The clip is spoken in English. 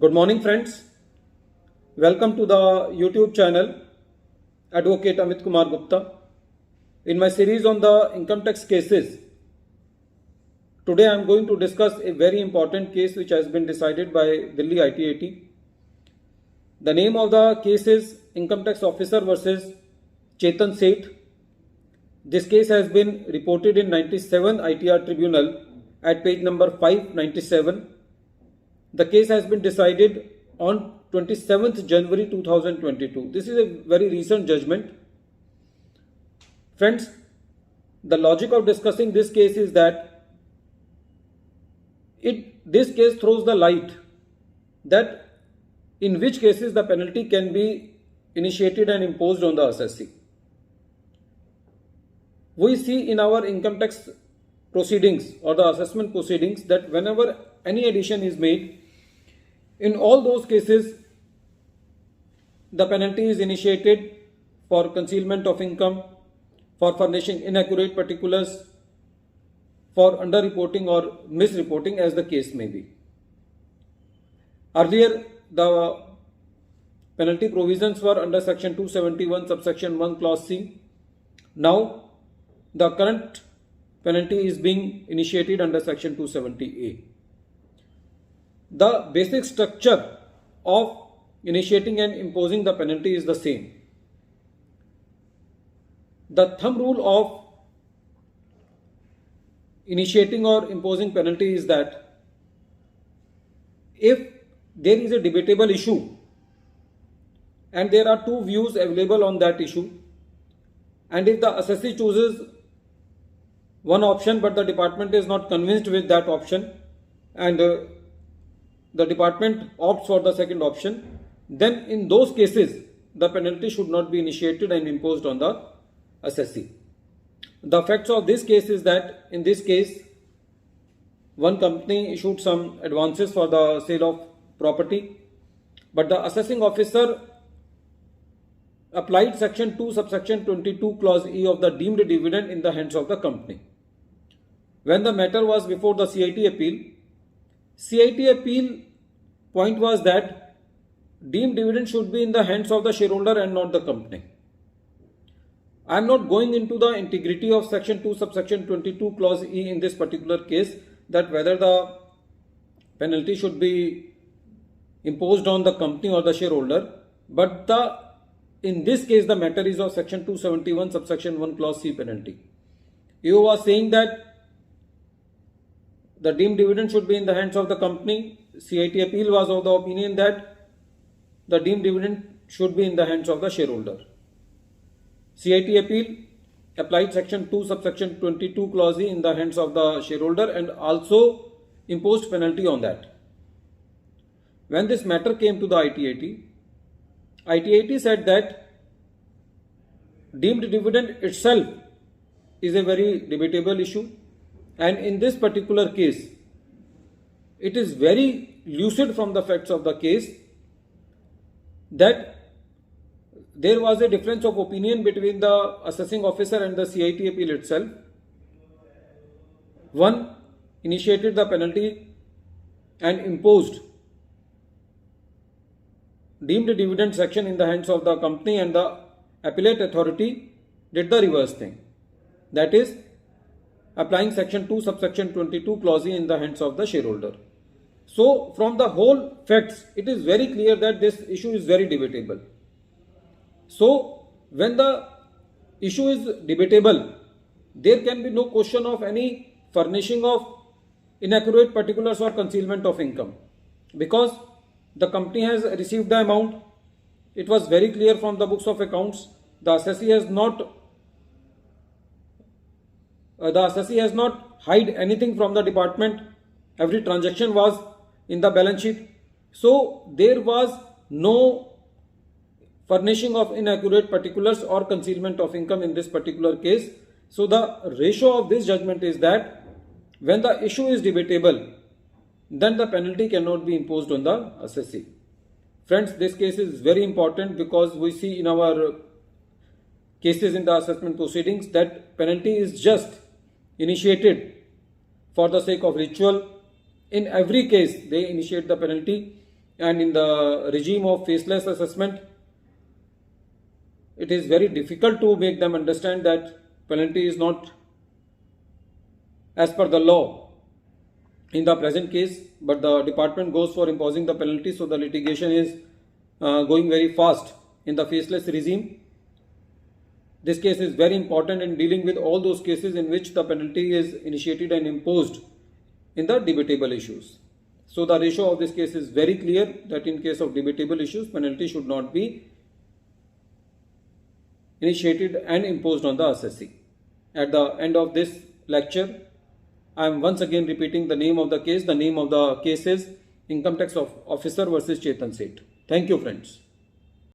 Good morning, friends. Welcome to the YouTube channel Advocate Amit Kumar Gupta. In my series on the income tax cases, today I am going to discuss a very important case which has been decided by Delhi ITAT. The name of the case is Income Tax Officer versus CHETAN SETH. This case has been reported in 97 ITR Tribunal at page number 597. The case has been decided on 27th January 2022. This is a very recent judgment. Friends, the logic of discussing this case is that this case throws the light that in which cases the penalty can be initiated and imposed on the assessee. We see in our income tax proceedings or the assessment proceedings that whenever any addition is made, in all those cases, the penalty is initiated for concealment of income, for furnishing inaccurate particulars, for underreporting or misreporting as the case may be. Earlier, the penalty provisions were under section 271 subsection 1 clause C. Now, the current penalty is being initiated under section 270A. The basic structure of initiating and imposing the penalty is the same. The thumb rule of initiating or imposing penalty is that if there is a debatable issue and there are two views available on that issue, and if the assessee chooses one option but the department is not convinced with that option and the department opts for the second option, then in those cases the penalty should not be initiated and imposed on the assessee. The facts of this case is that in this case one company issued some advances for the sale of property, but the assessing officer applied section 2 subsection 22 clause E of the deemed dividend in the hands of the company. When the matter was before the CIT appeal point was that deemed dividend should be in the hands of the shareholder and not the company. I am not going into the integrity of section 2 subsection 22 clause E in this particular case, that whether the penalty should be imposed on the company or the shareholder, but in this case the matter is of section 271 subsection 1 clause C penalty. You was saying that the deemed dividend should be in the hands of the company. CIT appeal was of the opinion that the deemed dividend should be in the hands of the shareholder. CIT appeal applied section 2 subsection 22 clause E in the hands of the shareholder and also imposed penalty on that. When this matter came to the ITAT said that deemed dividend itself is a very debatable issue, and in this particular case it is very lucid from the facts of the case that there was a difference of opinion between the assessing officer and the CIT appeal itself. One initiated the penalty and imposed deemed dividend section in the hands of the company, and the appellate authority did the reverse thing, that is applying section 2 subsection 22 clause E in the hands of the shareholder. So from the whole facts it is very clear that this issue is very debatable. So when the issue is debatable, there can be no question of any furnishing of inaccurate particulars or concealment of income, because the company has received the amount. It was very clear from the books of accounts. The assessee has not hide anything from the department. Every transaction was in the balance sheet. So there was no furnishing of inaccurate particulars or concealment of income in this particular case. So the ratio of this judgment is that when the issue is debatable, then the penalty cannot be imposed on the assessee. Friends, this case is very important because we see in our cases in the assessment proceedings that penalty is just initiated for the sake of ritual. In every case, they initiate the penalty and in the regime of faceless assessment, it is very difficult to make them understand that penalty is not as per the law in the present case, but the department goes for imposing the penalty, so the litigation is going very fast in the faceless regime. This case is very important in dealing with all those cases in which the penalty is initiated and imposed in the debatable issues. So the ratio of this case is very clear that in case of debatable issues, penalty should not be initiated and imposed on the assessee. At the end of this lecture, I am once again repeating the name of the case. The name of the case is Income Tax Officer versus Chetan Seth. Thank you, friends.